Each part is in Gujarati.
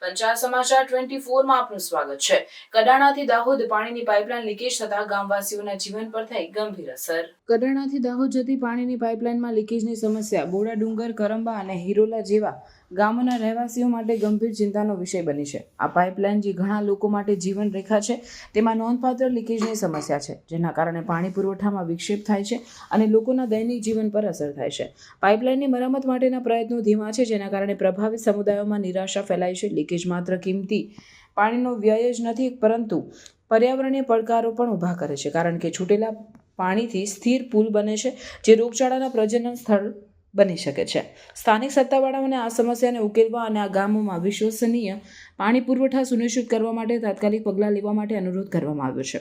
પંચાલ સમાચાર 24 માં આપનું સ્વાગત છે। કડાણાથી દાહોદ પાણીની પાઇપલાઇન લીકેજ થતા ગામવાસીઓના જીવન પર થઈ ગંભીર અસર। કડાણાથી દાહોદ જતી પાણીની પાઇપલાઇનમાં લીકેજની સમસ્યા બોડા ડુંગર, કરંબા અને હિરોલા જેવા ગામોના રહેવાસીઓ માટે ગંભીર ચિંતાનો વિષય બની છે। આ પાઇપલાઇન જે ઘણા લોકો માટે જીવન રેખા છે, તેમાં નોંધપાત્ર લીકેજની સમસ્યા છે, જેના કારણે પાણી પુરવઠામાં વિક્ષેપ થાય છે અને લોકોના દૈનિક જીવન પર અસર થાય છે। પાઇપલાઇનની મરામત માટેના પ્રયત્નો ધીમા છે, જેના કારણે પ્રભાવિત સમુદાયોમાં નિરાશા ફેલાઈ છે। લીકેજ માત્ર કિંમતી પાણીનો વ્યય જ નથી, પરંતુ પર્યાવરણીય પડકારો પણ ઊભા કરે છે, કારણ કે છૂટેલા પાણીથી સ્થિર પુલ બને છે, જે રોગચાળાના પ્રજનન સ્થળ બની શકે છે। સ્થાનિક સત્તાવાળાઓને આ સમસ્યાને ઉકેલવા અને આ ગામોમાં વિશ્વસનીય પાણી પુરવઠા સુનિશ્ચિત કરવા માટે તાત્કાલિક પગલાં લેવા માટે અનુરોધ કરવામાં આવ્યો છે।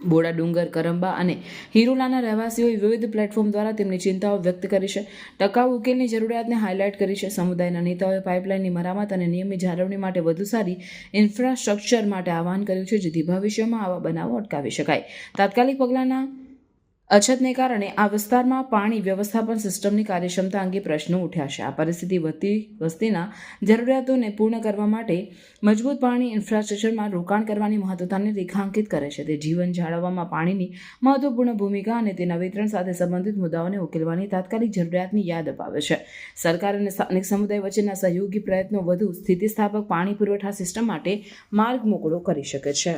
બોડા ડુંગર, કરંબા અને હિરોલાના રહેવાસીઓએ વિવિધ પ્લેટફોર્મ દ્વારા તેમની ચિંતાઓ વ્યક્ત કરી છે, ટકાઉ ઉકેલની જરૂરિયાતને હાઇલાઇટ કરી છે। સમુદાયના નેતાઓએ પાઇપલાઇનની મરામત અને નિયમિત જાળવણી માટે વધુ સારી ઇન્ફ્રાસ્ટ્રક્ચર માટે આહવાન કર્યું છે, જેથી ભવિષ્યમાં આવા બનાવો અટકાવી શકાય। તાત્કાલિક પગલાંના અછતને કારણે આ વિસ્તારમાં પાણી વ્યવસ્થાપન સિસ્ટમની કાર્યક્ષમતા અંગે પ્રશ્નો ઉઠ્યા છે। આ પરિસ્થિતિ વધતી વસ્તીના જરૂરિયાતોને પૂર્ણ કરવા માટે મજબૂત પાણી ઇન્ફ્રાસ્ટ્રક્ચરમાં રોકાણ કરવાની મહત્વતાને રેખાંકિત કરે છે। તે જીવન જાળવવામાં પાણીની મહત્વપૂર્ણ ભૂમિકા અને તેના વિતરણ સાથે સંબંધિત મુદ્દાઓને ઉકેલવાની તાત્કાલિક જરૂરિયાતની યાદ અપાવે છે। સરકાર અને સ્થાનિક સમુદાય વચ્ચેના સહયોગી પ્રયત્નો વધુ સ્થિતિસ્થાપક પાણી પુરવઠા સિસ્ટમ માટે માર્ગ મોકળો કરી શકે છે।